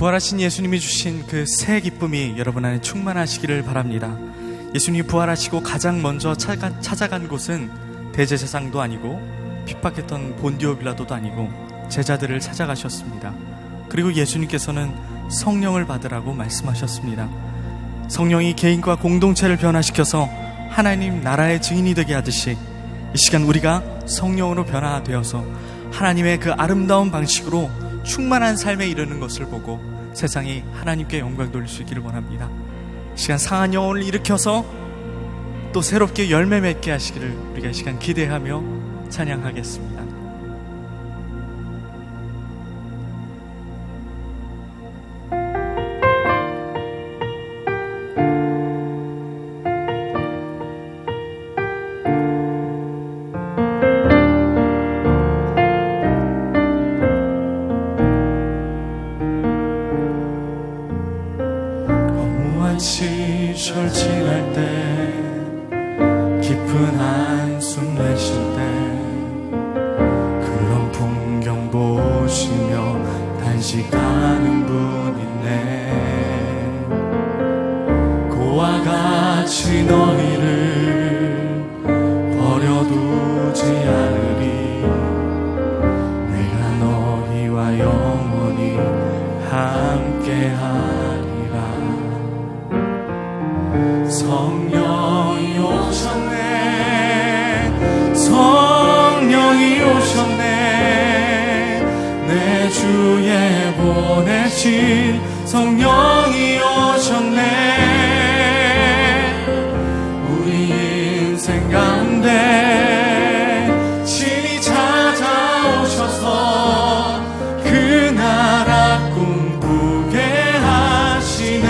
부활하신 예수님이 주신 그 새 기쁨이 여러분 안에 충만하시기를 바랍니다. 예수님이 부활하시고 가장 먼저 찾아간 곳은 대제사장도 아니고 핍박했던 본디오 빌라도도 아니고 제자들을 찾아가셨습니다. 그리고 예수님께서는 성령을 받으라고 말씀하셨습니다. 성령이 개인과 공동체를 변화시켜서 하나님 나라의 증인이 되게 하듯이 이 시간 우리가 성령으로 변화되어서 하나님의 그 아름다운 방식으로 충만한 삶에 이르는 것을 보고 세상이 하나님께 영광 돌릴 수 있기를 원합니다. 이 시간 상한 영혼을 일으켜서 또 새롭게 열매 맺게 하시기를 우리가 이 시간 기대하며 찬양하겠습니다. 시절 지날 때 깊은 한숨 내쉴 때 그런 풍경 보시며 단식하는 분 있네. 그와 같이 너희를 버려두지 않으리. 내가 너희와 영원히 함께하리라. 성령이 오셨네. 성령이 오셨네. 내 주에 보내신 성령이 오셨네. 우리 인생 가운데 친히 찾아오셔서 그 나라 꿈꾸게 하시네.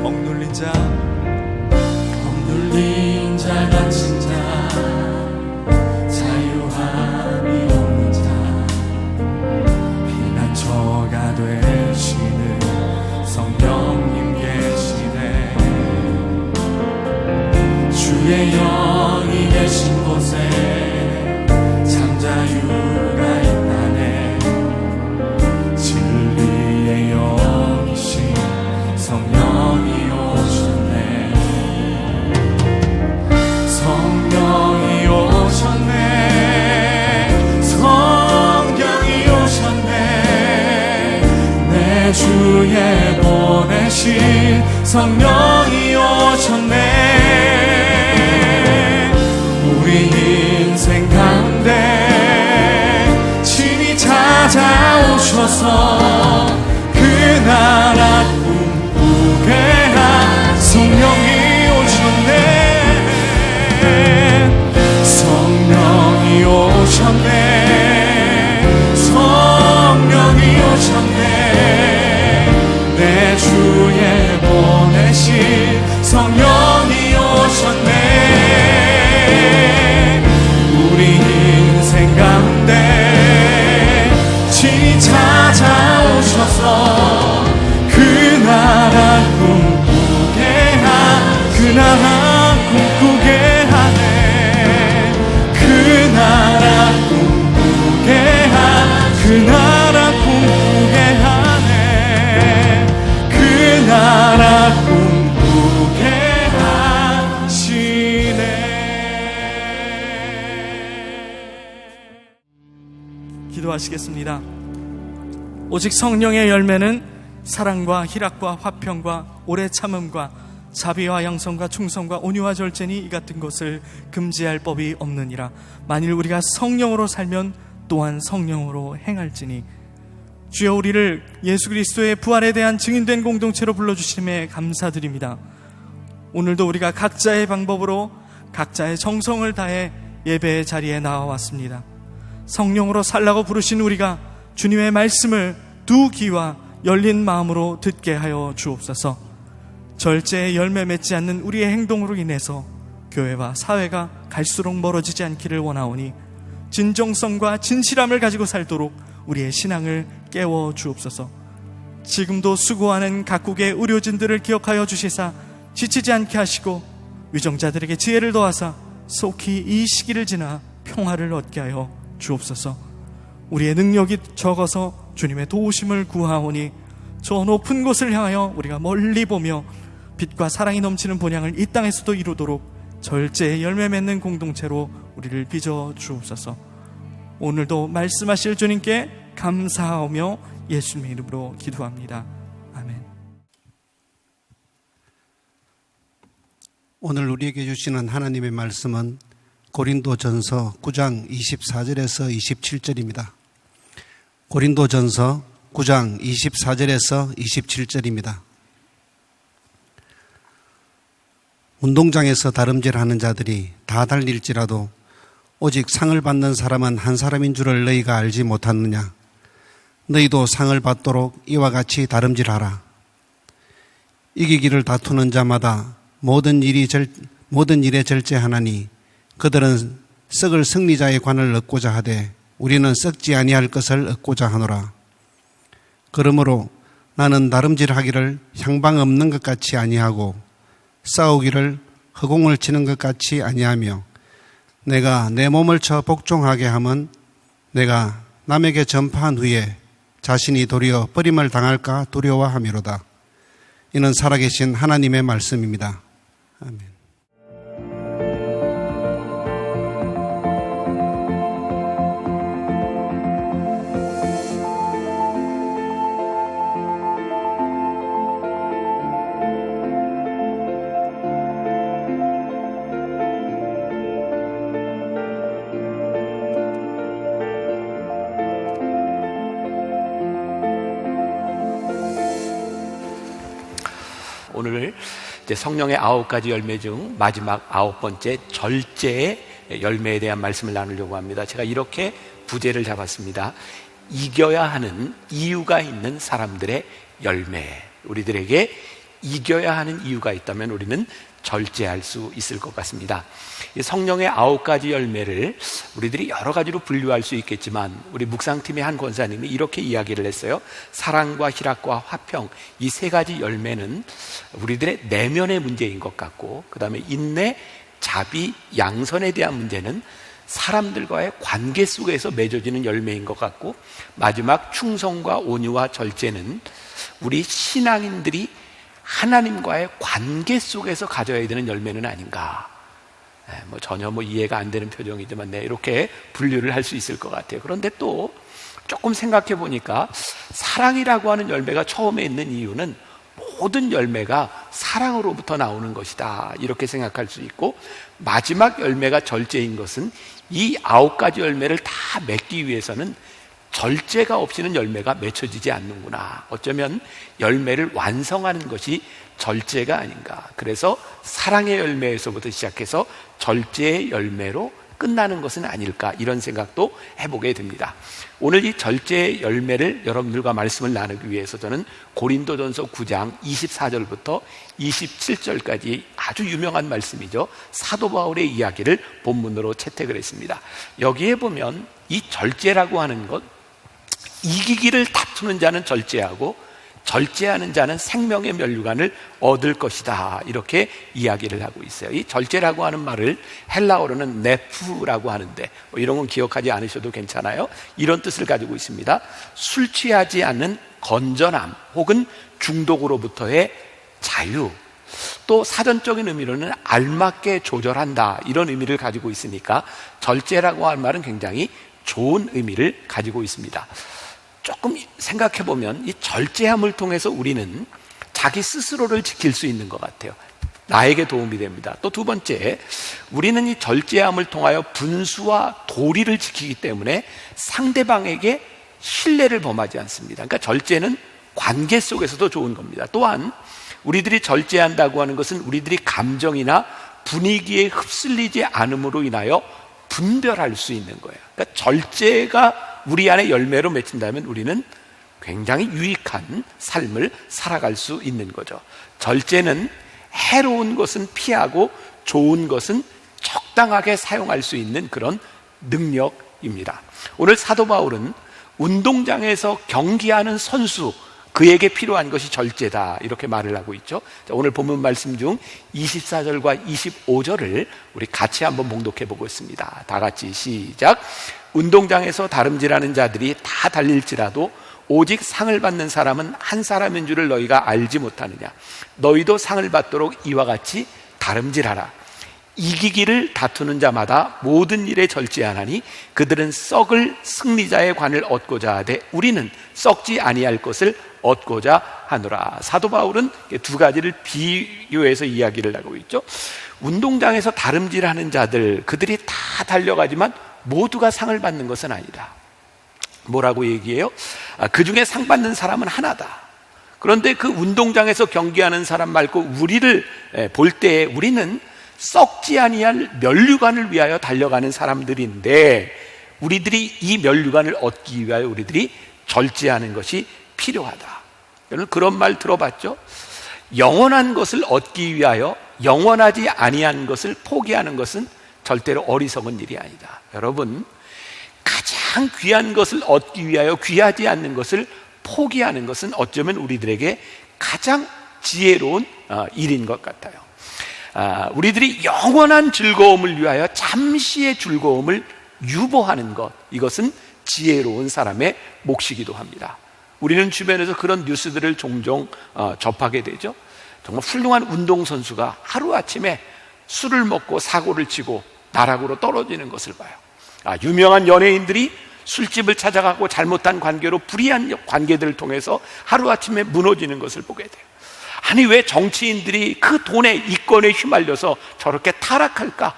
억눌린 자 갇힌 자 자유함이 없는 자 피난처가 되시는 성령님 계시네. 주의 영이 계신 곳에 참 자유가 있다네. 진리의 영이신 성령이 오셨네. 성령이 오셨네. 성령이 오셨네. 내 주에 보내신 성령이 오셨네. 우리 인생 가운데 친히 찾아오셔서 그 나라 꿈꾸게 한 성령이 오셨네. 성령이 오셨네. 성령이 오셨네. 내 주에 보내신 성령이 오셨네. 우리 인생 가운데 친히 찾아오셔서 그 나라 꿈꾸게 그 나라 꿈꾸게 하네. 그 나라 꿈꾸게 그 나라 꿈꾸게 하네. 그 나라 꿈꾸게 하시네. 기도하시겠습니다. 오직 성령의 열매는 사랑과 희락과 화평과 오래 참음과 자비와 양성과 충성과 온유와 절제니 이 같은 것을 금지할 법이 없느니라. 만일 우리가 성령으로 살면 또한 성령으로 행할지니. 주여, 우리를 예수 그리스도의 부활에 대한 증인된 공동체로 불러주심에 감사드립니다. 오늘도 우리가 각자의 방법으로 각자의 정성을 다해 예배의 자리에 나와왔습니다. 성령으로 살라고 부르신 우리가 주님의 말씀을 두 귀와 열린 마음으로 듣게 하여 주옵소서. 절제에 열매 맺지 않는 우리의 행동으로 인해서 교회와 사회가 갈수록 멀어지지 않기를 원하오니 진정성과 진실함을 가지고 살도록 우리의 신앙을 깨워 주옵소서. 지금도 수고하는 각국의 의료진들을 기억하여 주시사 지치지 않게 하시고 위정자들에게 지혜를 더하사 속히 이 시기를 지나 평화를 얻게 하여 주옵소서. 우리의 능력이 적어서 주님의 도우심을 구하오니 저 높은 곳을 향하여 우리가 멀리 보며 빛과 사랑이 넘치는 본향을 이 땅에서도 이루도록 절제의 열매 맺는 공동체로 우리를 빚어 주옵소서. 오늘도 말씀하실 주님께 감사하며 예수님의 이름으로 기도합니다. 아멘. 오늘 우리에게 주시는 하나님의 말씀은 고린도전서 9장 24절에서 27절입니다. 고린도전서 9장 24절에서 27절입니다. 운동장에서 다름질하는 자들이 다 달릴지라도 오직 상을 받는 사람은 한 사람인 줄을 너희가 알지 못하느냐? 너희도 상을 받도록 이와 같이 다름질하라. 이기기를 다투는 자마다 모든 일에 절제하나니 그들은 썩을 승리자의 관을 얻고자 하되 우리는 썩지 아니할 것을 얻고자 하노라. 그러므로 나는 다름질하기를 향방 없는 것 같이 아니하고 싸우기를 허공을 치는 것 같이 아니하며 내가 내 몸을 쳐 복종하게 함은 내가 남에게 전파한 후에 자신이 도리어 버림을 당할까 두려워함이로다. 이는 살아계신 하나님의 말씀입니다. 아멘. 오늘 이제 성령의 9가지 열매 중 마지막 9번째 절제의 열매에 대한 말씀을 나누려고 합니다. 제가 이렇게 부제를 잡았습니다. 이겨야 하는 이유가 있는 사람들의 열매. 우리들에게 이겨야 하는 이유가 있다면 우리는 절제할 수 있을 것 같습니다. 성령의 9가지 열매를 우리들이 여러 가지로 분류할 수 있겠지만 우리 묵상팀의 한 권사님이 이렇게 이야기를 했어요. 사랑과 희락과 화평, 이 3가지 열매는 우리들의 내면의 문제인 것 같고, 그 다음에 인내, 자비, 양선에 대한 문제는 사람들과의 관계 속에서 맺어지는 열매인 것 같고, 마지막 충성과 온유와 절제는 우리 신앙인들이 하나님과의 관계 속에서 가져야 되는 열매는 아닌가. 전혀 이해가 안 되는 표정이지만 이렇게 분류를 할 수 있을 것 같아요. 그런데 또 조금 생각해 보니까 사랑이라고 하는 열매가 처음에 있는 이유는 모든 열매가 사랑으로부터 나오는 것이다, 이렇게 생각할 수 있고, 마지막 열매가 절제인 것은 이 9가지 열매를 다 맺기 위해서는 절제가 없이는 열매가 맺혀지지 않는구나. 어쩌면 열매를 완성하는 것이 절제가 아닌가. 그래서 사랑의 열매에서부터 시작해서 절제의 열매로 끝나는 것은 아닐까, 이런 생각도 해보게 됩니다. 오늘 이 절제의 열매를 여러분들과 말씀을 나누기 위해서 저는 고린도전서 9장 24절부터 27절까지 아주 유명한 말씀이죠. 사도 바울의 이야기를 본문으로 채택을 했습니다. 여기에 보면 이 절제라고 하는 것, 이기기를 다투는 자는 절제하고 절제하는 자는 생명의 면류관을 얻을 것이다, 이렇게 이야기를 하고 있어요. 이 절제라고 하는 말을 헬라어로는 네프라고 하는데 이런 건 기억하지 않으셔도 괜찮아요. 이런 뜻을 가지고 있습니다. 술 취하지 않는 건전함 혹은 중독으로부터의 자유, 또 사전적인 의미로는 알맞게 조절한다, 이런 의미를 가지고 있으니까 절제라고 하는 말은 굉장히 좋은 의미를 가지고 있습니다. 조금 생각해보면 이 절제함을 통해서 우리는 자기 스스로를 지킬 수 있는 것 같아요. 나에게 도움이 됩니다. 또 두 번째, 우리는 이 절제함을 통하여 분수와 도리를 지키기 때문에 상대방에게 신뢰를 범하지 않습니다. 그러니까 절제는 관계 속에서도 좋은 겁니다. 또한 우리들이 절제한다고 하는 것은 우리들이 감정이나 분위기에 휩쓸리지 않음으로 인하여 분별할 수 있는 거예요. 그러니까 절제가 우리 안에 열매로 맺힌다면 우리는 굉장히 유익한 삶을 살아갈 수 있는 거죠. 절제는 해로운 것은 피하고 좋은 것은 적당하게 사용할 수 있는 그런 능력입니다. 오늘 사도 바울은 운동장에서 경기하는 선수, 그에게 필요한 것이 절제다, 이렇게 말을 하고 있죠. 오늘 본문 말씀 중 24절과 25절을 우리 같이 한번 봉독해 보고 있습니다. 다 같이 시작. 운동장에서 다름질하는 자들이 다 달릴지라도 오직 상을 받는 사람은 한 사람인 줄을 너희가 알지 못하느냐. 너희도 상을 받도록 이와 같이 다름질하라. 이기기를 다투는 자마다 모든 일에 절제하나니 그들은 썩을 승리자의 관을 얻고자 하되 우리는 썩지 아니할 것을 얻고자 하노라. 사도 바울은 두 가지를 비교해서 이야기를 하고 있죠. 운동장에서 다름질하는 자들, 그들이 다 달려가지만 모두가 상을 받는 것은 아니다. 뭐라고 얘기해요? 그 중에 상 받는 사람은 하나다. 그런데 그 운동장에서 경기하는 사람 말고 우리를 볼 때 우리는 썩지 아니할 면류관을 위하여 달려가는 사람들인데, 우리들이 이 면류관을 얻기 위하여 우리들이 절제하는 것이 필요하다. 여러분 그런 말 들어봤죠? 영원한 것을 얻기 위하여 영원하지 아니한 것을 포기하는 것은 절대로 어리석은 일이 아니다. 여러분, 가장 귀한 것을 얻기 위하여 귀하지 않는 것을 포기하는 것은 어쩌면 우리들에게 가장 지혜로운 일인 것 같아요. 우리들이 영원한 즐거움을 위하여 잠시의 즐거움을 유보하는 것, 이것은 지혜로운 사람의 몫이기도 합니다. 우리는 주변에서 그런 뉴스들을 종종 접하게 되죠. 정말 훌륭한 운동선수가 하루아침에 술을 먹고 사고를 치고 나락으로 떨어지는 것을 봐요. 유명한 연예인들이 술집을 찾아가고 잘못한 관계로 불의한 관계들을 통해서 하루아침에 무너지는 것을 보게 돼요. 아니, 왜 정치인들이 그 돈에 이권에 휘말려서 저렇게 타락할까?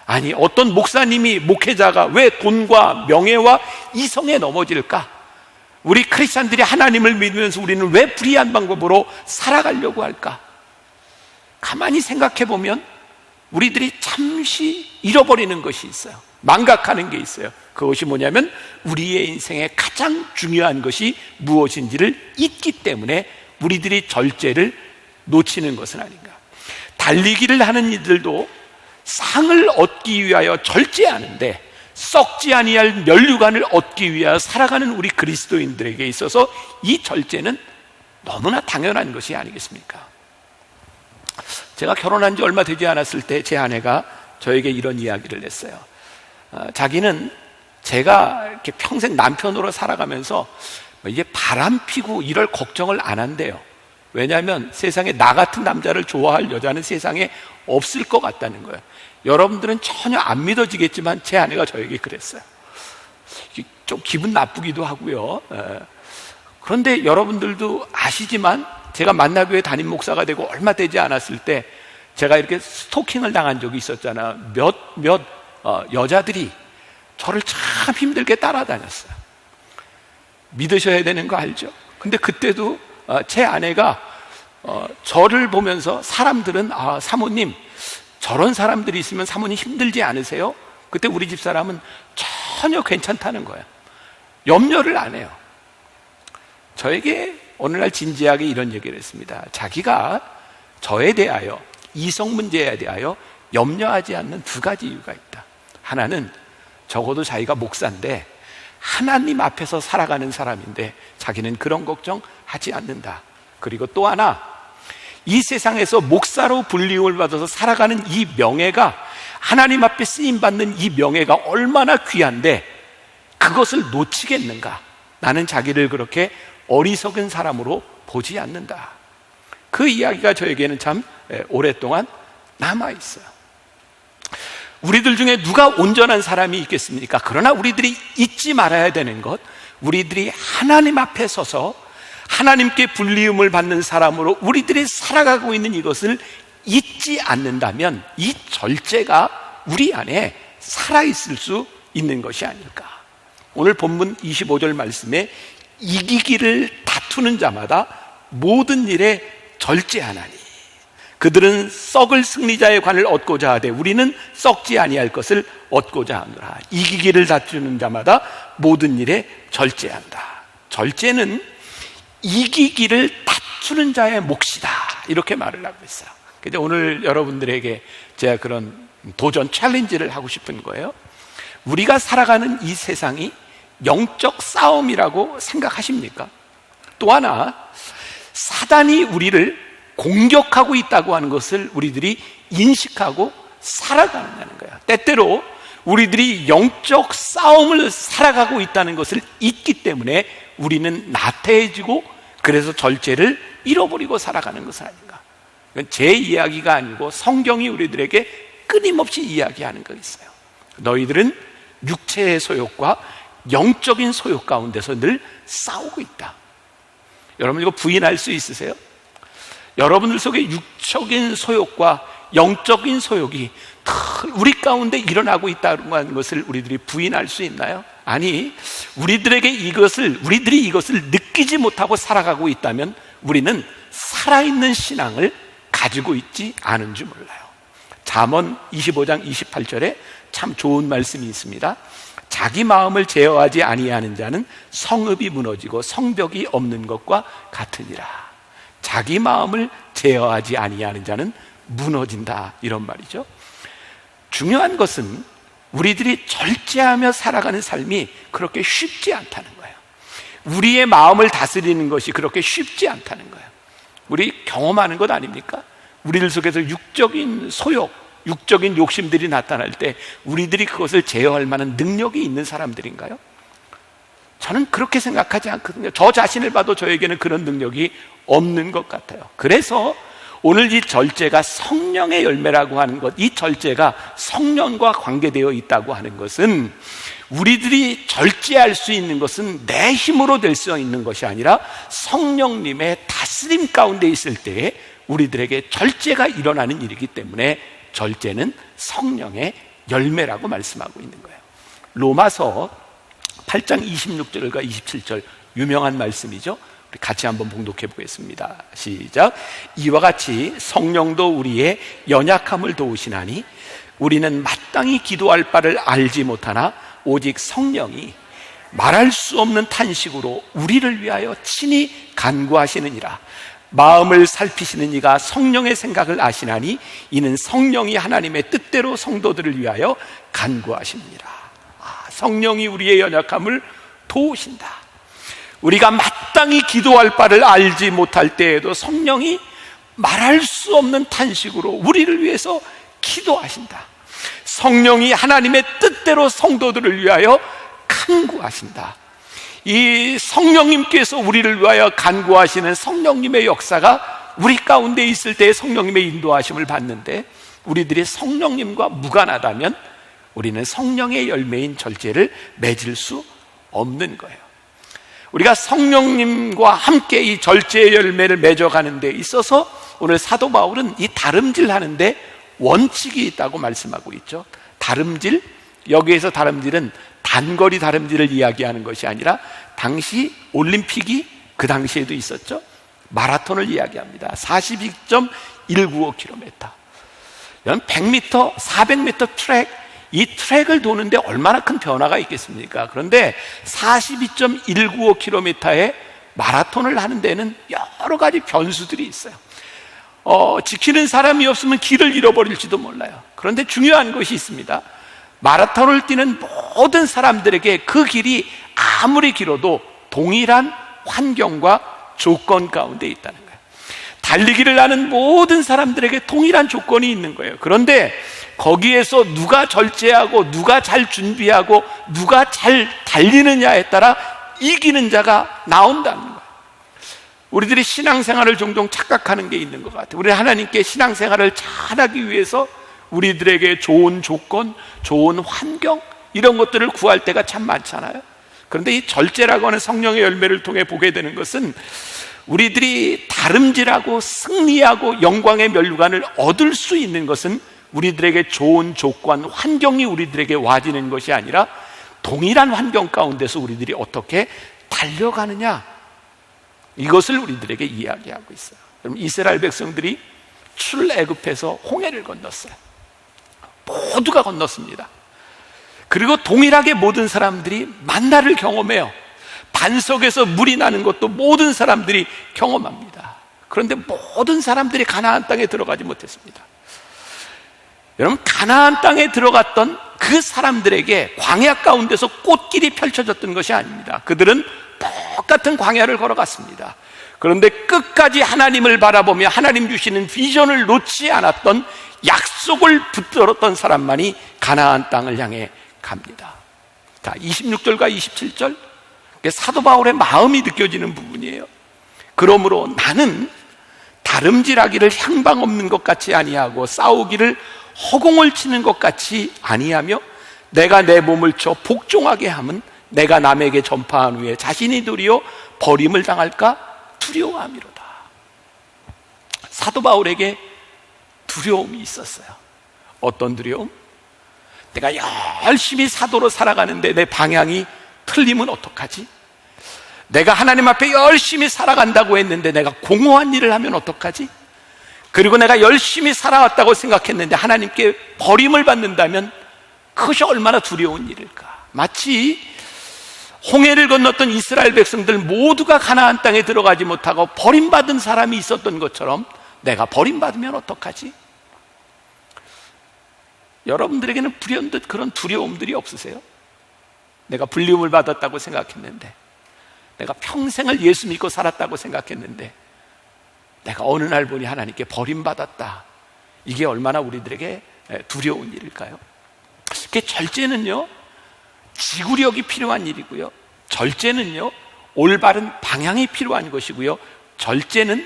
아니, 어떤 목사님이, 목회자가 왜 돈과 명예와 이성에 넘어질까? 우리 크리스찬들이 하나님을 믿으면서 우리는 왜 불의한 방법으로 살아가려고 할까? 가만히 생각해 보면 우리들이 잠시 잃어버리는 것이 있어요. 망각하는 게 있어요. 그것이 뭐냐면 우리의 인생에 가장 중요한 것이 무엇인지를 잊기 때문에 우리들이 절제를 놓치는 것은 아닌가. 달리기를 하는 이들도 상을 얻기 위하여 절제하는데 썩지 아니할 면류관을 얻기 위하여 살아가는 우리 그리스도인들에게 있어서 이 절제는 너무나 당연한 것이 아니겠습니까? 제가 결혼한 지 얼마 되지 않았을 때 제 아내가 저에게 이런 이야기를 했어요. 자기는 제가 이렇게 평생 남편으로 살아가면서 이제 바람 피고 이럴 걱정을 안 한대요. 왜냐하면 세상에 나 같은 남자를 좋아할 여자는 세상에 없을 것 같다는 거예요. 여러분들은 전혀 안 믿어지겠지만 제 아내가 저에게 그랬어요. 좀 기분 나쁘기도 하고요. 그런데 여러분들도 아시지만 제가 만나교회 담임 목사가 되고 얼마 되지 않았을 때 제가 이렇게 스토킹을 당한 적이 있었잖아요. 몇 여자들이 저를 참 힘들게 따라다녔어요. 믿으셔야 되는 거 알죠? 근데 그때도 제 아내가 저를 보면서 사람들은 사모님 저런 사람들이 있으면 사모님 힘들지 않으세요? 그때 우리 집사람은 전혀 괜찮다는 거예요. 염려를 안 해요. 저에게 어느 날 진지하게 이런 얘기를 했습니다. 자기가 저에 대하여, 이성 문제에 대하여 염려하지 않는 두 가지 이유가 있다. 하나는 적어도 자기가 목사인데 하나님 앞에서 살아가는 사람인데 자기는 그런 걱정하지 않는다. 그리고 또 하나, 이 세상에서 목사로 불리움을 받아서 살아가는 이 명예가, 하나님 앞에 쓰임받는 이 명예가 얼마나 귀한데 그것을 놓치겠는가. 나는 자기를 그렇게 어리석은 사람으로 보지 않는다. 그 이야기가 저에게는 참 오랫동안 남아있어요. 우리들 중에 누가 온전한 사람이 있겠습니까? 그러나 우리들이 잊지 말아야 되는 것, 우리들이 하나님 앞에 서서 하나님께 불리움을 받는 사람으로 우리들이 살아가고 있는 이것을 잊지 않는다면 이 절제가 우리 안에 살아있을 수 있는 것이 아닐까. 오늘 본문 25절 말씀에 이기기를 다투는 자마다 모든 일에 절제하나니 그들은 썩을 승리자의 관을 얻고자 하되 우리는 썩지 아니할 것을 얻고자 하노라. 이기기를 다투는 자마다 모든 일에 절제한다. 절제는 이기기를 다투는 자의 몫이다, 이렇게 말을 하고 있어요. 그래서 오늘 여러분들에게 제가 그런 도전 챌린지를 하고 싶은 거예요. 우리가 살아가는 이 세상이 영적 싸움이라고 생각하십니까? 또 하나, 사단이 우리를 공격하고 있다고 하는 것을 우리들이 인식하고 살아가는 거야. 때때로 우리들이 영적 싸움을 살아가고 있다는 것을 잊기 때문에 우리는 나태해지고 그래서 절제를 잃어버리고 살아가는 것은 아닌가? 이건 제 이야기가 아니고 성경이 우리들에게 끊임없이 이야기하는 거 있어요. 너희들은 육체의 소욕과 영적인 소욕 가운데서 늘 싸우고 있다. 여러분 이거 부인할 수 있으세요? 여러분들 속에 육적인 소욕과 영적인 소욕이 우리 가운데 일어나고 있다는 것을 우리들이 부인할 수 있나요? 아니, 우리들이 이것을 느끼지 못하고 살아가고 있다면 우리는 살아있는 신앙을 가지고 있지 않은 줄 몰라요. 잠언 25장 28절에 참 좋은 말씀이 있습니다. 자기 마음을 제어하지 아니하는 자는 성읍이 무너지고 성벽이 없는 것과 같으니라. 자기 마음을 제어하지 아니하는 자는 무너진다, 이런 말이죠. 중요한 것은 우리들이 절제하며 살아가는 삶이 그렇게 쉽지 않다는 거예요. 우리의 마음을 다스리는 것이 그렇게 쉽지 않다는 거예요. 우리 경험하는 것 아닙니까? 우리들 속에서 육적인 소욕, 육적인 욕심들이 나타날 때 우리들이 그것을 제어할 만한 능력이 있는 사람들인가요? 저는 그렇게 생각하지 않거든요. 저 자신을 봐도 저에게는 그런 능력이 없는 것 같아요. 그래서 오늘 이 절제가 성령의 열매라고 하는 것, 이 절제가 성령과 관계되어 있다고 하는 것은 우리들이 절제할 수 있는 것은 내 힘으로 될 수 있는 것이 아니라 성령님의 다스림 가운데 있을 때에 우리들에게 절제가 일어나는 일이기 때문에 절제는 성령의 열매라고 말씀하고 있는 거예요. 로마서 8장 26절과 27절 유명한 말씀이죠. 우리 같이 한번 봉독해 보겠습니다. 시작. 이와 같이 성령도 우리의 연약함을 도우시나니 우리는 마땅히 기도할 바를 알지 못하나 오직 성령이 말할 수 없는 탄식으로 우리를 위하여 친히 간구하시느니라. 마음을 살피시는 이가 성령의 생각을 아시나니 이는 성령이 하나님의 뜻대로 성도들을 위하여 간구하십니다. 성령이 우리의 연약함을 도우신다. 우리가 마땅히 기도할 바를 알지 못할 때에도 성령이 말할 수 없는 탄식으로 우리를 위해서 기도하신다. 성령이 하나님의 뜻대로 성도들을 위하여 간구하신다. 이 성령님께서 우리를 위하여 간구하시는 성령님의 역사가 우리 가운데 있을 때 성령님의 인도하심을 받는데 우리들이 성령님과 무관하다면 우리는 성령의 열매인 절제를 맺을 수 없는 거예요. 우리가 성령님과 함께 이 절제의 열매를 맺어가는 데 있어서 오늘 사도 바울은 이 다름질하는 데 원칙이 있다고 말씀하고 있죠. 다름질, 여기에서 다름질은 단거리 다름질을 이야기하는 것이 아니라 당시 올림픽이 그 당시에도 있었죠. 마라톤을 이야기합니다. 42.195km. 100m, 400m 트랙, 이 트랙을 도는데 얼마나 큰 변화가 있겠습니까? 그런데 42.195km의 마라톤을 하는 데는 여러 가지 변수들이 있어요. 지키는 사람이 없으면 길을 잃어버릴지도 몰라요. 그런데 중요한 것이 있습니다. 마라톤을 뛰는 모든 사람들에게 그 길이 아무리 길어도 동일한 환경과 조건 가운데 있다는 거예요. 달리기를 하는 모든 사람들에게 동일한 조건이 있는 거예요. 그런데 거기에서 누가 절제하고 누가 잘 준비하고 누가 잘 달리느냐에 따라 이기는 자가 나온다는 거예요. 우리들이 신앙생활을 종종 착각하는 게 있는 것 같아요. 우리 하나님께 신앙생활을 잘하기 위해서 우리들에게 좋은 조건, 좋은 환경 이런 것들을 구할 때가 참 많잖아요. 그런데 이 절제라고 하는 성령의 열매를 통해 보게 되는 것은 우리들이 다름질하고 승리하고 영광의 면류관을 얻을 수 있는 것은 우리들에게 좋은 조건, 환경이 우리들에게 와지는 것이 아니라 동일한 환경 가운데서 우리들이 어떻게 달려가느냐, 이것을 우리들에게 이야기하고 있어요. 여러분, 이스라엘 백성들이 출애굽해서 홍해를 건넜어요. 모두가 건넜습니다. 그리고 동일하게 모든 사람들이 만나를 경험해요. 반석에서 물이 나는 것도 모든 사람들이 경험합니다. 그런데 모든 사람들이 가나안 땅에 들어가지 못했습니다. 여러분, 가나안 땅에 들어갔던 그 사람들에게 광야 가운데서 꽃길이 펼쳐졌던 것이 아닙니다. 그들은 똑같은 광야를 걸어갔습니다. 그런데 끝까지 하나님을 바라보며 하나님 주시는 비전을 놓지 않았던, 약속을 붙들었던 사람만이 가나안 땅을 향해 갑니다. 자, 26절과 27절 그게 사도 바울의 마음이 느껴지는 부분이에요. 그러므로 나는 다름질하기를 향방 없는 것 같이 아니하고 싸우기를 허공을 치는 것 같이 아니하며 내가 내 몸을 쳐 복종하게 함은 내가 남에게 전파한 후에 자신이 도리어 버림을 당할까 두려워함이로다. 사도 바울에게 두려움이 있었어요. 어떤 두려움? 내가 열심히 사도로 살아가는데 내 방향이 틀리면 어떡하지? 내가 하나님 앞에 열심히 살아간다고 했는데 내가 공허한 일을 하면 어떡하지? 그리고 내가 열심히 살아왔다고 생각했는데 하나님께 버림을 받는다면 그것이 얼마나 두려운 일일까? 마치 홍해를 건넜던 이스라엘 백성들 모두가 가나안 땅에 들어가지 못하고 버림받은 사람이 있었던 것처럼 내가 버림받으면 어떡하지? 여러분들에게는 불현듯 그런 두려움들이 없으세요? 내가 불리움을 받았다고 생각했는데, 내가 평생을 예수 믿고 살았다고 생각했는데 내가 어느 날 보니 하나님께 버림받았다. 이게 얼마나 우리들에게 두려운 일일까요? 그 절제는요, 지구력이 필요한 일이고요, 절제는요, 올바른 방향이 필요한 것이고요, 절제는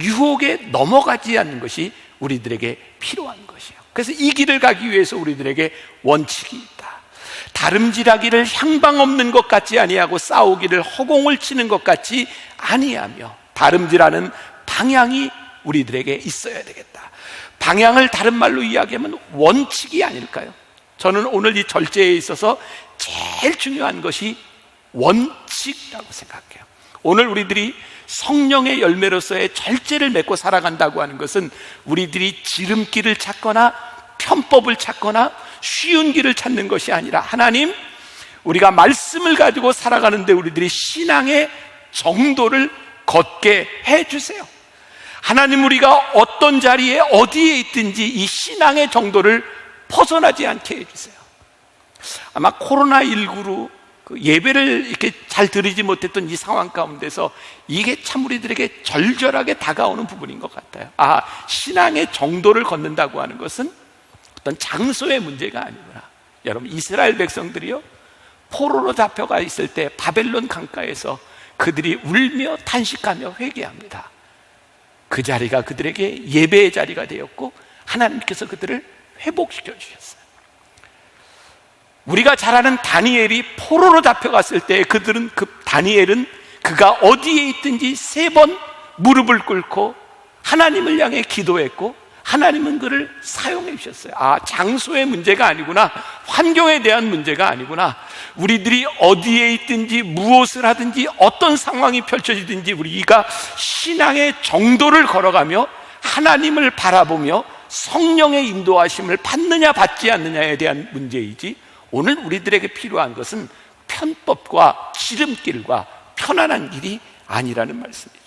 유혹에 넘어가지 않는 것이 우리들에게 필요한 것이에요. 그래서 이 길을 가기 위해서 우리들에게 원칙이 있다. 다름질하기를 향방 없는 것 같지 아니하고 싸우기를 허공을 치는 것 같이 아니하며, 다름질하는 방향이 우리들에게 있어야 되겠다. 방향을 다른 말로 이야기하면 원칙이 아닐까요? 저는 오늘 이 절제에 있어서 제일 중요한 것이 원칙이라고 생각해요. 오늘 우리들이 성령의 열매로서의 절제를 맺고 살아간다고 하는 것은 우리들이 지름길을 찾거나 편법을 찾거나 쉬운 길을 찾는 것이 아니라, 하나님, 우리가 말씀을 가지고 살아가는데 우리들이 신앙의 정도를 걷게 해주세요. 하나님, 우리가 어떤 자리에 어디에 있든지 이 신앙의 정도를 벗어나지 않게 해주세요. 아마 코로나19로 예배를 이렇게 잘 드리지 못했던 이 상황 가운데서 이게 참 우리들에게 절절하게 다가오는 부분인 것 같아요. 신앙의 정도를 걷는다고 하는 것은 어떤 장소의 문제가 아니구나. 여러분, 이스라엘 백성들이요, 포로로 잡혀가 있을 때 바벨론 강가에서 그들이 울며 탄식하며 회개합니다. 그 자리가 그들에게 예배의 자리가 되었고 하나님께서 그들을 회복시켜 주셨어요. 우리가 잘 아는 다니엘이 포로로 잡혀갔을 때 다니엘은 그가 어디에 있든지 3번 무릎을 꿇고 하나님을 향해 기도했고 하나님은 그를 사용해 주셨어요. 장소의 문제가 아니구나, 환경에 대한 문제가 아니구나. 우리들이 어디에 있든지 무엇을 하든지 어떤 상황이 펼쳐지든지 우리가 신앙의 정도를 걸어가며 하나님을 바라보며 성령의 인도하심을 받느냐 받지 않느냐에 대한 문제이지, 오늘 우리들에게 필요한 것은 편법과 지름길과 편안한 길이 아니라는 말씀이죠.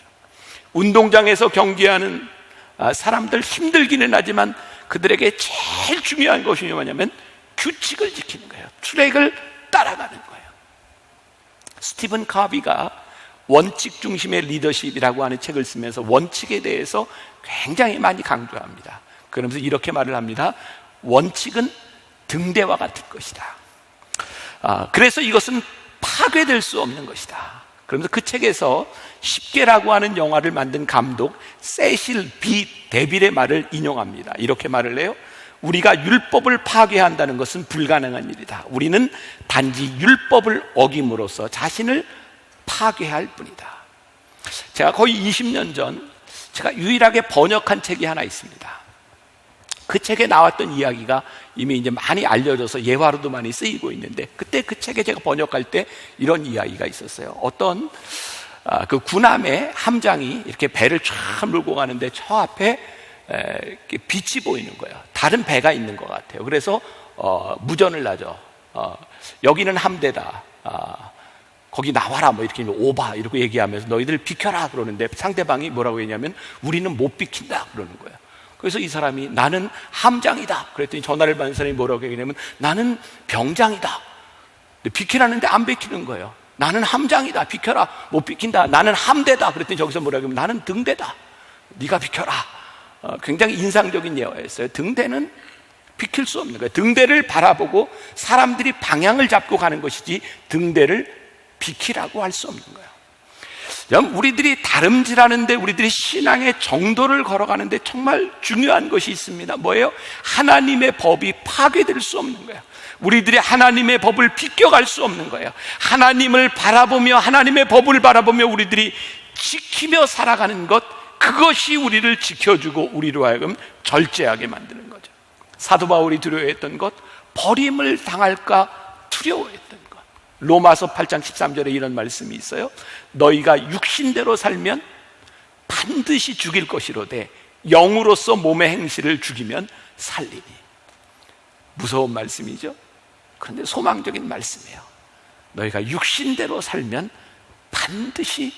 운동장에서 경기하는 사람들 힘들기는 하지만 그들에게 제일 중요한 것이 뭐냐면 규칙을 지키는 거예요. 트랙을 따라가는 거예요. 스티븐 카비가 원칙 중심의 리더십이라고 하는 책을 쓰면서 원칙에 대해서 굉장히 많이 강조합니다. 그러면서 이렇게 말을 합니다. 원칙은 등대와 같은 것이다. 그래서 이것은 파괴될 수 없는 것이다. 그러면서 그 책에서 10개라고 하는 영화를 만든 감독 세실 B 데빌의 말을 인용합니다. 이렇게 말을 해요. 우리가 율법을 파괴한다는 것은 불가능한 일이다. 우리는 단지 율법을 어김으로써 자신을 파괴할 뿐이다. 제가 거의 20년 전 제가 유일하게 번역한 책이 하나 있습니다. 그 책에 나왔던 이야기가 이미 이제 많이 알려져서 예화로도 많이 쓰이고 있는데, 그때 그 책에 제가 번역할 때 이런 이야기가 있었어요. 어떤 그 군함의 함장이 이렇게 배를 쫙 몰고 가는데 저 앞에 빛이 보이는 거예요. 다른 배가 있는 것 같아요. 그래서 무전을 하죠. 여기는 함대다. 거기 나와라. 뭐 이렇게 오바 이렇게 얘기하면서 너희들 비켜라 그러는데 상대방이 뭐라고 했냐면 우리는 못 비킨다 그러는 거예요. 그래서 이 사람이 나는 함장이다. 그랬더니 전화를 받는 사람이 뭐라고 얘기하냐면 나는 병장이다. 비키라는데 안 비키는 거예요. 나는 함장이다. 비켜라. 못 비킨다. 나는 함대다. 그랬더니 저기서 뭐라고 하면 나는 등대다. 네가 비켜라. 굉장히 인상적인 예화였어요. 등대는 비킬 수 없는 거예요. 등대를 바라보고 사람들이 방향을 잡고 가는 것이지 등대를 비키라고 할 수 없는 거예요. 여러분, 우리들이 다름질하는데, 우리들이 신앙의 정도를 걸어가는데 정말 중요한 것이 있습니다. 뭐예요? 하나님의 법이 파괴될 수 없는 거예요. 우리들이 하나님의 법을 비껴갈 수 없는 거예요. 하나님을 바라보며, 하나님의 법을 바라보며 우리들이 지키며 살아가는 것, 그것이 우리를 지켜주고 우리로 하여금 절제하게 만드는 거죠. 사도 바울이 두려워했던 것, 버림을 당할까 두려워했던 것. 로마서 8장 13절에 이런 말씀이 있어요. 너희가 육신대로 살면 반드시 죽일 것이로되 영으로서 몸의 행실을 죽이면 살리니. 무서운 말씀이죠. 그런데 소망적인 말씀이에요. 너희가 육신대로 살면 반드시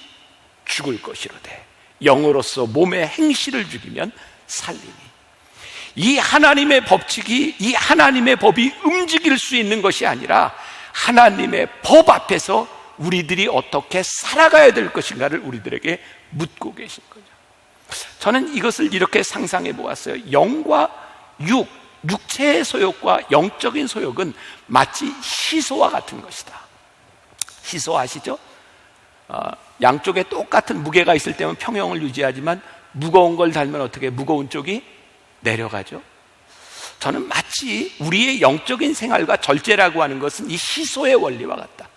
죽을 것이로되 영으로서 몸의 행실을 죽이면 살리니. 이 하나님의 법칙이, 이 하나님의 법이 움직일 수 있는 것이 아니라 하나님의 법 앞에서 우리들이 어떻게 살아가야 될 것인가를 우리들에게 묻고 계신 거죠. 저는 이것을 이렇게 상상해 보았어요. 영과 육체의 소욕과 영적인 소욕은 마치 시소와 같은 것이다. 시소 아시죠? 양쪽에 똑같은 무게가 있을 때는 평형을 유지하지만 무거운 걸 달면 어떻게 무거운 쪽이 내려가죠? 저는 마치 우리의 영적인 생활과 절제라고 하는 것은 이 시소의 원리와 같다.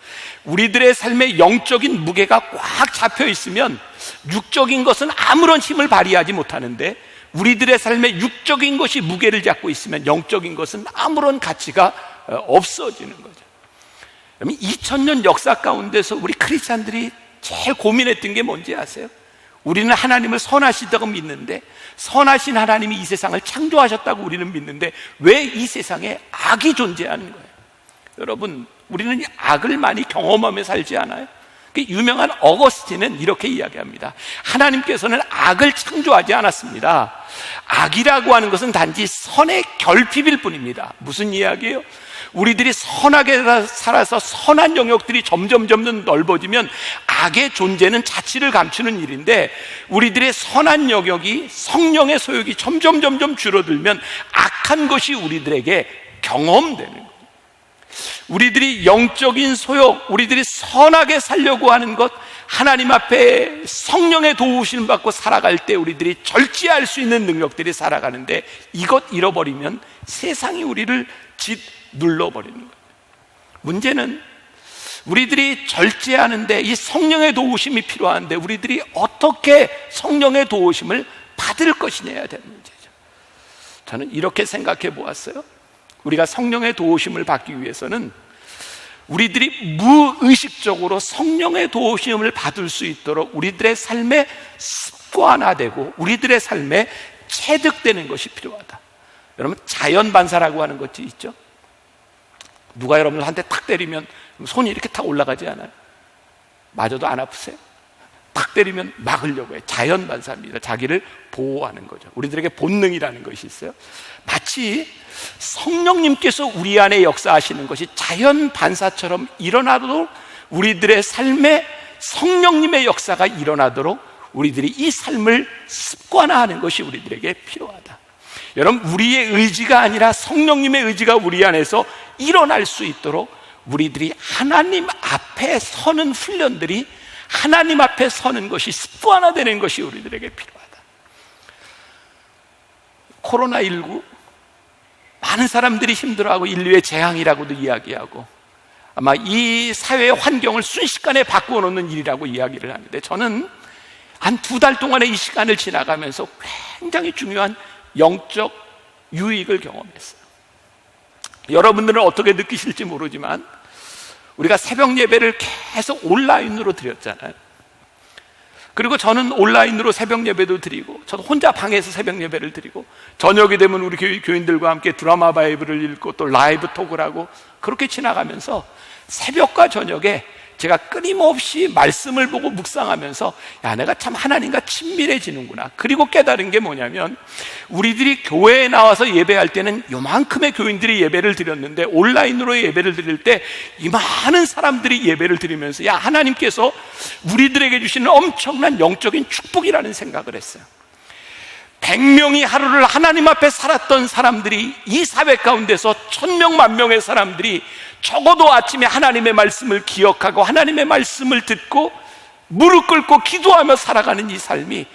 우리들의 삶에 영적인 무게가 꽉 잡혀 있으면 육적인 것은 아무런 힘을 발휘하지 못하는데, 우리들의 삶에 육적인 것이 무게를 잡고 있으면 영적인 것은 아무런 가치가 없어지는 거죠. 2000년 역사 가운데서 우리 크리스찬들이 제일 고민했던 게 뭔지 아세요? 우리는 하나님을 선하시다고 믿는데, 선하신 하나님이 이 세상을 창조하셨다고 우리는 믿는데 왜 이 세상에 악이 존재하는 거예요? 여러분, 우리는 악을 많이 경험하며 살지 않아요? 유명한 어거스틴은 이렇게 이야기합니다. 하나님께서는 악을 창조하지 않았습니다. 악이라고 하는 것은 단지 선의 결핍일 뿐입니다. 무슨 이야기예요? 우리들이 선하게 살아서 선한 영역들이 점점 넓어지면 악의 존재는 자취를 감추는 일인데, 우리들의 선한 영역이, 성령의 소욕이 점점 줄어들면 악한 것이 우리들에게 경험되는 거예요. 우리들이 영적인 소욕, 우리들이 선하게 살려고 하는 것, 하나님 앞에 성령의 도우심을 받고 살아갈 때 우리들이 절제할 수 있는 능력들이 살아가는데, 이것 잃어버리면 세상이 우리를 짓눌러버리는 거예요. 문제는 우리들이 절제하는데 이 성령의 도우심이 필요한데, 우리들이 어떻게 성령의 도우심을 받을 것이냐야 되는 문제죠. 저는 이렇게 생각해 보았어요. 우리가 성령의 도우심을 받기 위해서는 우리들이 무의식적으로 성령의 도우심을 받을 수 있도록 우리들의 삶에 습관화되고 우리들의 삶에 체득되는 것이 필요하다. 여러분, 자연 반사라고 하는 것이 있죠. 누가 여러분을 한 대 탁 때리면 손이 이렇게 탁 올라가지 않아요? 맞아도 안 아프세요? 탁 때리면 막으려고 해요. 자연 반사입니다. 자기를 보호하는 거죠. 우리들에게 본능이라는 것이 있어요. 마치 성령님께서 우리 안에 역사하시는 것이 자연 반사처럼 일어나도록, 우리들의 삶에 성령님의 역사가 일어나도록 우리들이 이 삶을 습관화하는 것이 우리들에게 필요하다. 여러분, 우리의 의지가 아니라 성령님의 의지가 우리 안에서 일어날 수 있도록 우리들이 하나님 앞에 서는 훈련들이, 하나님 앞에 서는 것이 습관화되는 것이 우리들에게 필요하다. 코로나19, 많은 사람들이 힘들어하고 인류의 재앙이라고도 이야기하고 아마 이 사회의 환경을 순식간에 바꾸어 놓는 일이라고 이야기를 하는데, 저는 한 2달 동안의 이 시간을 지나가면서 굉장히 중요한 영적 유익을 경험했어요. 여러분들은 어떻게 느끼실지 모르지만 우리가 새벽 예배를 계속 온라인으로 드렸잖아요. 그리고 저는 온라인으로 새벽 예배도 드리고, 저도 혼자 방에서 새벽 예배를 드리고, 저녁이 되면 우리 교인들과 함께 드라마 바이블을 읽고 또 라이브 톡을 하고, 그렇게 지나가면서 새벽과 저녁에 제가 끊임없이 말씀을 보고 묵상하면서, 야, 내가 참 하나님과 친밀해지는구나. 그리고 깨달은 게 뭐냐면, 우리들이 교회에 나와서 예배할 때는 요만큼의 교인들이 예배를 드렸는데, 온라인으로 예배를 드릴 때 이 많은 사람들이 예배를 드리면서, 야, 하나님께서 우리들에게 주시는 엄청난 영적인 축복이라는 생각을 했어요. 100명이 하루를 하나님 앞에 살았던 사람들이 이 사회 가운데서 1000명, 10,000명의 사람들이 적어도 아침에 하나님의 말씀을 기억하고 하나님의 말씀을 듣고 무릎 꿇고 기도하며 살아가는 이 삶이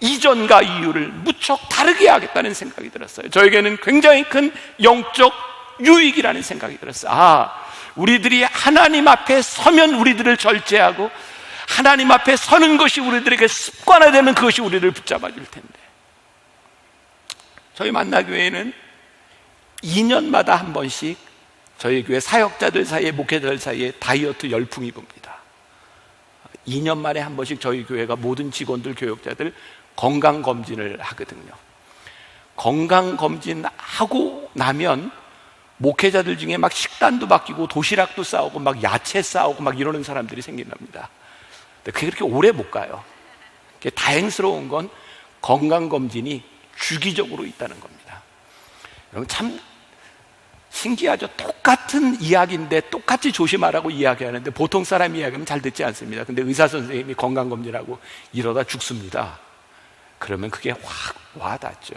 이전과 이후를 무척 다르게 하겠다는 생각이 들었어요. 저에게는 굉장히 큰 영적 유익이라는 생각이 들었어요. 우리들이 하나님 앞에 서면 우리들을 절제하고 하나님 앞에 서는 것이 우리들에게 습관화되는 그것이 우리를 붙잡아 줄 텐데, 저희 만나교회는 2년마다 한 번씩 저희 교회 사역자들 사이에, 목회자들 사이에 다이어트 열풍이 붑니다. 2년 만에 한 번씩 저희 교회가 모든 직원들, 교역자들 건강검진을 하거든요. 건강검진하고 나면 목회자들 중에 막 식단도 바뀌고 도시락도 싸우고 막 야채 싸우고 막 이러는 사람들이 생긴답니다. 근데 그게 그렇게 오래 못 가요. 다행스러운 건 건강검진이 주기적으로 있다는 겁니다. 여러분 참 신기하죠? 똑같은 이야기인데 똑같이 조심하라고 이야기하는데 보통 사람 이야기하면 잘 듣지 않습니다. 근데 의사 선생님이 건강검진하고 이러다 죽습니다. 그러면 그게 확 와닿죠.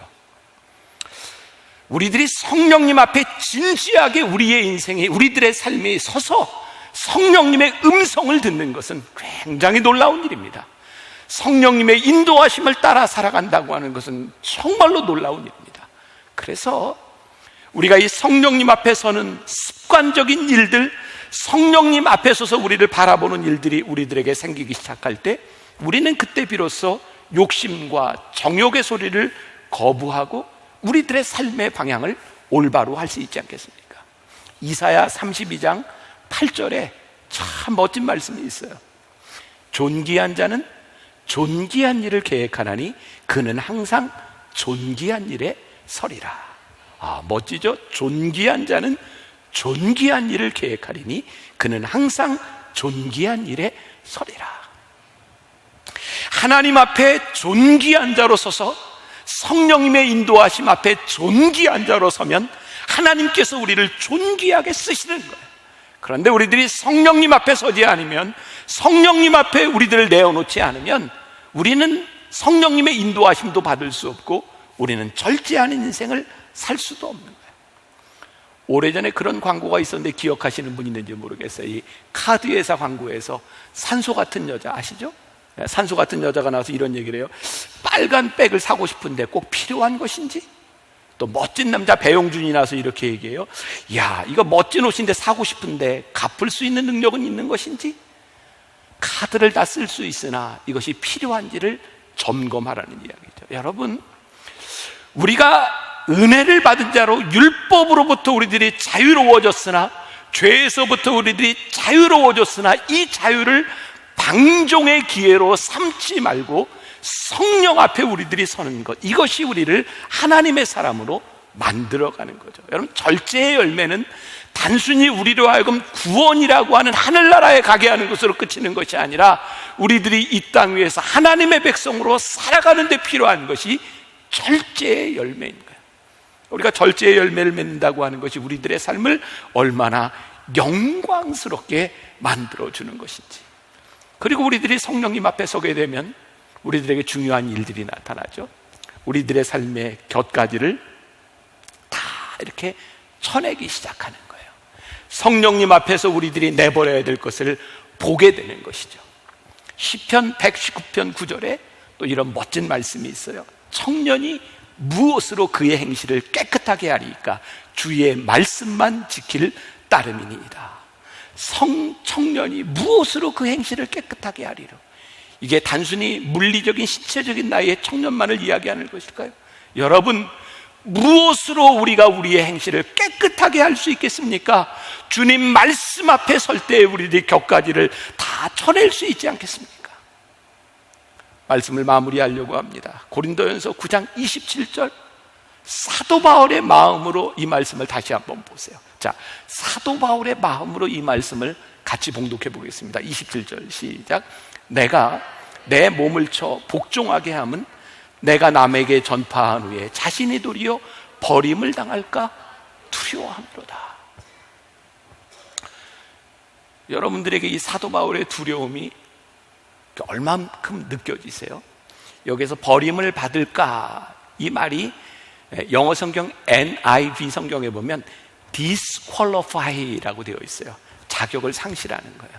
우리들이 성령님 앞에 진지하게 우리의 인생에, 우리들의 삶에 서서 성령님의 음성을 듣는 것은 굉장히 놀라운 일입니다. 성령님의 인도하심을 따라 살아간다고 하는 것은 정말로 놀라운 일입니다. 그래서 우리가 이 성령님 앞에 서는 습관적인 일들, 성령님 앞에 서서 우리를 바라보는 일들이 우리들에게 생기기 시작할 때 우리는 그때 비로소 욕심과 정욕의 소리를 거부하고 우리들의 삶의 방향을 올바로 할 수 있지 않겠습니까? 이사야 32장 8절에 참 멋진 말씀이 있어요. 존귀한 자는 존귀한 일을 계획하나니 그는 항상 존귀한 일에 서리라. 멋지죠? 존귀한 자는 존귀한 일을 계획하리니 그는 항상 존귀한 일에 서리라. 하나님 앞에 존귀한 자로 서서 성령님의 인도하심 앞에 존귀한 자로 서면 하나님께서 우리를 존귀하게 쓰시는 거예요. 그런데 우리들이 성령님 앞에 서지 않으면, 성령님 앞에 우리들을 내어놓지 않으면 우리는 성령님의 인도하심도 받을 수 없고 우리는 절제하는 인생을 살 수도 없는 거예요. 오래전에 그런 광고가 있었는데 기억하시는 분 있는지 모르겠어요. 이 카드회사 광고에서 산소 같은 여자 아시죠? 산소 같은 여자가 나와서 이런 얘기를 해요. 빨간 백을 사고 싶은데 꼭 필요한 것인지? 또 멋진 남자 배용준이 나와서 이렇게 얘기해요. 야, 이거 멋진 옷인데 사고 싶은데 갚을 수 있는 능력은 있는 것인지? 카드를 다 쓸 수 있으나 이것이 필요한지를 점검하라는 이야기죠. 여러분, 우리가 은혜를 받은 자로 율법으로부터 우리들이 자유로워졌으나, 죄에서부터 우리들이 자유로워졌으나 이 자유를 방종의 기회로 삼지 말고 성령 앞에 우리들이 서는 것, 이것이 우리를 하나님의 사람으로 만들어가는 거죠. 여러분, 절제의 열매는 단순히 우리로 하여금 구원이라고 하는 하늘나라에 가게 하는 것으로 그치는 것이 아니라 우리들이 이 땅 위에서 하나님의 백성으로 살아가는 데 필요한 것이 절제의 열매인 거예요. 우리가 절제의 열매를 맺는다고 하는 것이 우리들의 삶을 얼마나 영광스럽게 만들어주는 것인지. 그리고 우리들이 성령님 앞에 서게 되면 우리들에게 중요한 일들이 나타나죠. 우리들의 삶의 곁가지를 다 이렇게 쳐내기 시작하는 거예요. 성령님 앞에서 우리들이 내버려야 될 것을 보게 되는 것이죠. 시편 119편 9절에 또 이런 멋진 말씀이 있어요. 청년이 무엇으로 그의 행실을 깨끗하게 하리까? 주의 말씀만 지킬 따름이니이다. 청년이 무엇으로 그 행실을 깨끗하게 하리로? 이게 단순히 물리적인 신체적인 나이의 청년만을 이야기하는 것일까요? 여러분, 무엇으로 우리가 우리의 행실을 깨끗하게 할 수 있겠습니까? 주님 말씀 앞에 설 때 우리들의 곁가지를 다 쳐낼 수 있지 않겠습니까? 말씀을 마무리하려고 합니다. 고린도전서 9장 27절, 사도 바울의 마음으로 이 말씀을 다시 한번 보세요. 자, 사도 바울의 마음으로 이 말씀을 같이 봉독해 보겠습니다. 27절 시작. 내가 내 몸을 쳐 복종하게 함은 내가 남에게 전파한 후에 자신이 도리어 버림을 당할까 두려워함이로다. 여러분들에게 이 사도 바울의 두려움이 얼만큼 느껴지세요? 여기서 버림을 받을까, 이 말이 영어 성경 NIV 성경에 보면 disqualify라고 되어 있어요. 자격을 상실하는 거예요.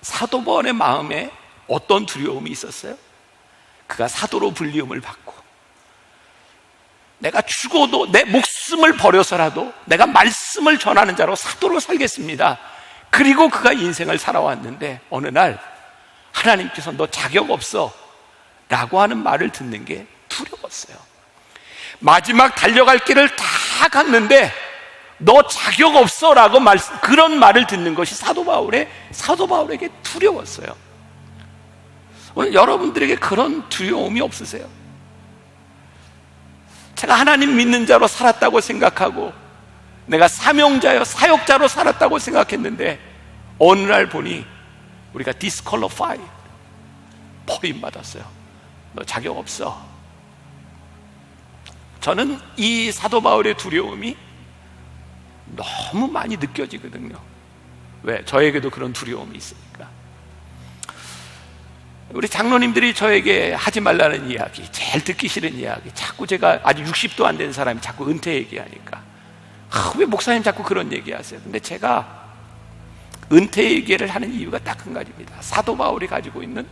사도 바울의 마음에 어떤 두려움이 있었어요? 그가 사도로 불리움을 받고 내가 죽어도 내 목숨을 버려서라도 내가 말씀을 전하는 자로 사도로 살겠습니다. 그리고 그가 인생을 살아왔는데 어느 날 하나님께서 너 자격 없어 라고 하는 말을 듣는 게 두려웠어요. 마지막 달려갈 길을 다 갔는데 너 자격 없어 라고 그런 말을 듣는 것이 사도 바울에게 두려웠어요. 오늘 여러분들에게 그런 두려움이 없으세요? 제가 하나님 믿는 자로 살았다고 생각하고 내가 사명자여 사역자로 살았다고 생각했는데 어느 날 보니 우리가 disqualify, 버림받았어요. 너 자격 없어. 저는 이 사도 바울의 두려움이 너무 많이 느껴지거든요. 왜? 저에게도 그런 두려움이 있으니까. 우리 장로님들이 저에게 하지 말라는 이야기, 제일 듣기 싫은 이야기, 자꾸 제가 아직 60도 안 된 사람이 자꾸 은퇴 얘기하니까 왜 목사님 자꾸 그런 얘기하세요? 근데 제가 은퇴 얘기를 하는 이유가 딱 한 가지입니다. 사도 바울이 가지고 있는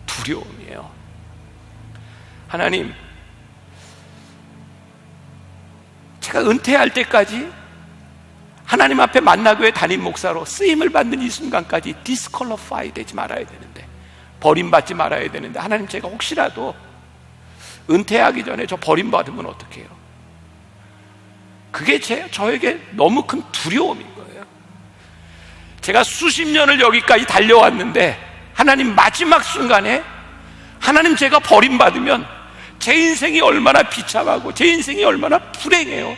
두려움이에요. 하나님, 제가 은퇴할 때까지 하나님 앞에 만나교회 담임 목사로 쓰임을 받는 이 순간까지 디스퀄리파이 되지 말아야 되는데, 버림받지 말아야 되는데, 하나님, 제가 혹시라도 은퇴하기 전에 저 버림받으면 어떡해요? 그게 저에게 너무 큰 두려움인 거예요. 제가 수십 년을 여기까지 달려왔는데 하나님 마지막 순간에 하나님, 제가 버림받으면 제 인생이 얼마나 비참하고 제 인생이 얼마나 불행해요.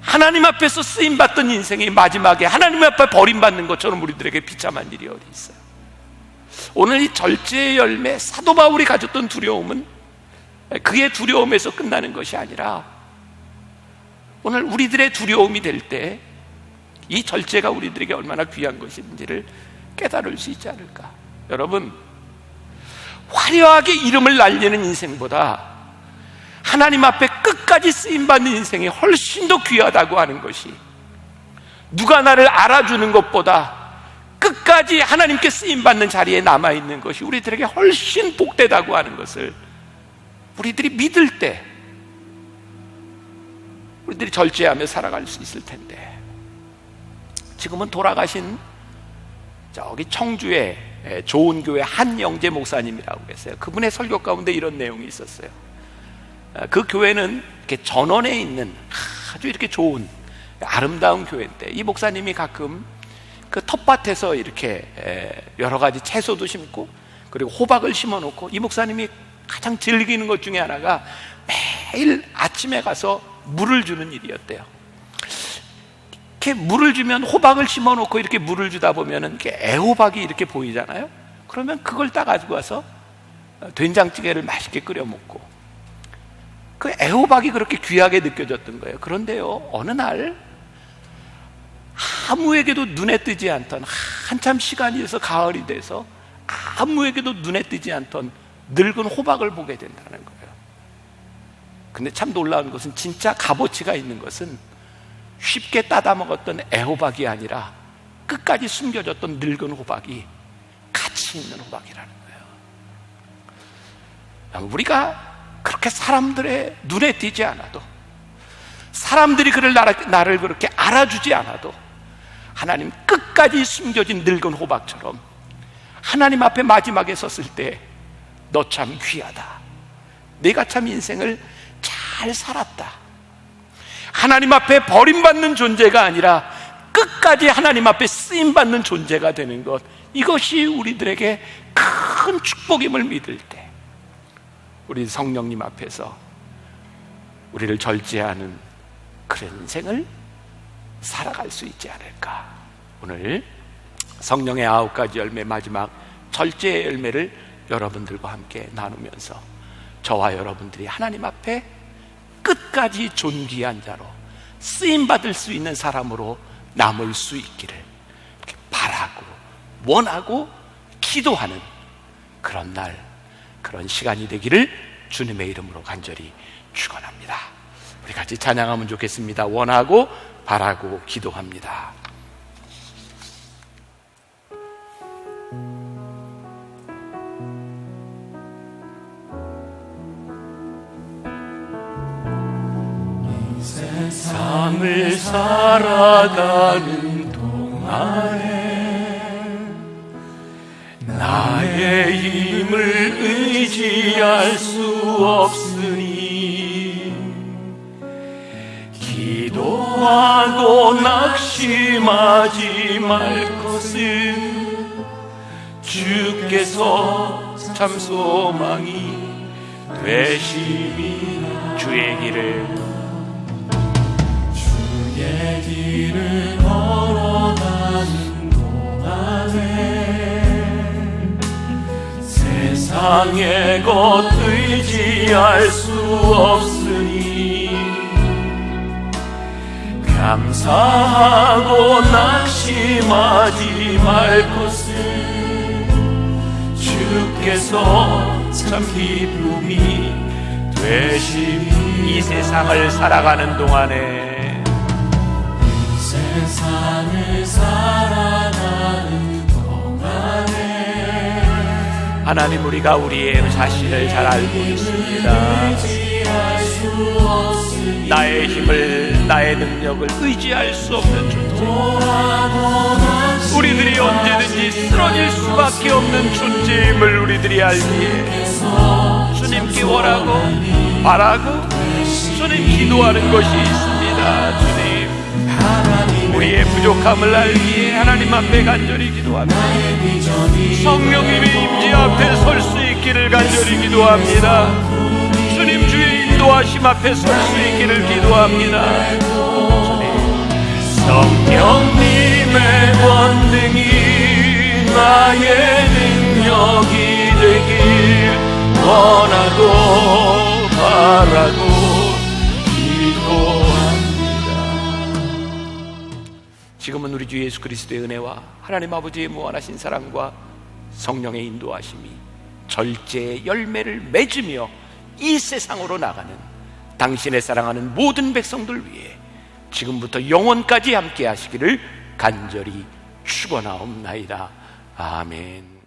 하나님 앞에서 쓰임받던 인생이 마지막에 하나님 앞에 버림받는 것처럼 우리들에게 비참한 일이 어디 있어요? 오늘 이 절제의 열매, 사도 바울이 가졌던 두려움은 그의 두려움에서 끝나는 것이 아니라 오늘 우리들의 두려움이 될 때 이 절제가 우리들에게 얼마나 귀한 것인지를 깨달을 수 있지 않을까. 여러분, 화려하게 이름을 날리는 인생보다 하나님 앞에 끝까지 쓰임받는 인생이 훨씬 더 귀하다고 하는 것이, 누가 나를 알아주는 것보다 끝까지 하나님께 쓰임받는 자리에 남아있는 것이 우리들에게 훨씬 복되다고 하는 것을 우리들이 믿을 때 우리들이 절제하며 살아갈 수 있을 텐데, 지금은 돌아가신 저기 청주의 좋은 교회 한영재 목사님이라고 계세요. 그분의 설교 가운데 이런 내용이 있었어요. 그 교회는 이렇게 전원에 있는 아주 이렇게 좋은 아름다운 교회인데, 이 목사님이 가끔 그 텃밭에서 이렇게 여러 가지 채소도 심고 그리고 호박을 심어 놓고, 이 목사님이 가장 즐기는 것 중에 하나가 매일 아침에 가서 물을 주는 일이었대요. 이렇게 물을 주면, 호박을 심어 놓고 이렇게 물을 주다 보면은 이렇게 애호박이 이렇게 보이잖아요. 그러면 그걸 따가지고 와서 된장찌개를 맛있게 끓여 먹고, 그 애호박이 그렇게 귀하게 느껴졌던 거예요. 그런데요, 어느 날 아무에게도 눈에 뜨지 않던, 한참 시간이 돼서 가을이 돼서 아무에게도 눈에 뜨지 않던 늙은 호박을 보게 된다는 거예요. 근데 참 놀라운 것은, 진짜 값어치가 있는 것은 쉽게 따다 먹었던 애호박이 아니라 끝까지 숨겨졌던 늙은 호박이 가치 있는 호박이라는 거예요. 우리가 그렇게 사람들의 눈에 띄지 않아도, 사람들이 나를 그렇게 알아주지 않아도, 하나님 끝까지 숨겨진 늙은 호박처럼 하나님 앞에 마지막에 섰을 때 너 참 귀하다, 내가 참 인생을 잘 살았다, 하나님 앞에 버림받는 존재가 아니라 끝까지 하나님 앞에 쓰임받는 존재가 되는 것, 이것이 우리들에게 큰 축복임을 믿을 때 우리 성령님 앞에서 우리를 절제하는 그런 인생을 살아갈 수 있지 않을까. 오늘 성령의 9가지 열매, 마지막 절제의 열매를 여러분들과 함께 나누면서 저와 여러분들이 하나님 앞에 끝까지 존귀한 자로 쓰임받을 수 있는 사람으로 남을 수 있기를 이렇게 바라고 원하고 기도하는 그런 날, 그런 시간이 되기를 주님의 이름으로 간절히 축원합니다. 우리 같이 찬양하면 좋겠습니다. 원하고 바라고 기도합니다. 세상을 살아가는 동안에 나의 힘을 의지할 수 없으니 기도하고 낙심하지 말 것은 주께서 참 소망이 되심이 주의 길을 걸어가는 동안에 세상의 것 의지할 수 없으니 감사하고 낙심하지 말 것은 주께서 참 기쁨이 되심이 이 세상을 살아가는 동안에 세상을 살아가는 동안에 하나님, 우리가 우리의 자신을 잘 알고 있습니다. 나의 힘을, 나의 능력을 의지할 수 없는 존재, 우리들이 언제든지 쓰러질 수밖에 없는 존재임을 우리들이 알기에 주님께 원하고 바라고 주님 기도하는 것이 있습니다. 주님, 우리의 부족함을 알기에 하나님 앞에 간절히 기도합니다. 성령님의 임재 앞에 설 수 있기를 간절히 기도합니다. 주님, 주의 인도하심 앞에 설 수 있기를 기도합니다. 성령님의 권능이 나의 능력이 되길 원하고 바라고 지금은 우리 주 예수 그리스도의 은혜와 하나님 아버지의 무한하신 사랑과 성령의 인도하심이 절제의 열매를 맺으며 이 세상으로 나가는 당신의 사랑하는 모든 백성들 위해 지금부터 영원까지 함께 하시기를 간절히 축원하옵나이다. 아멘.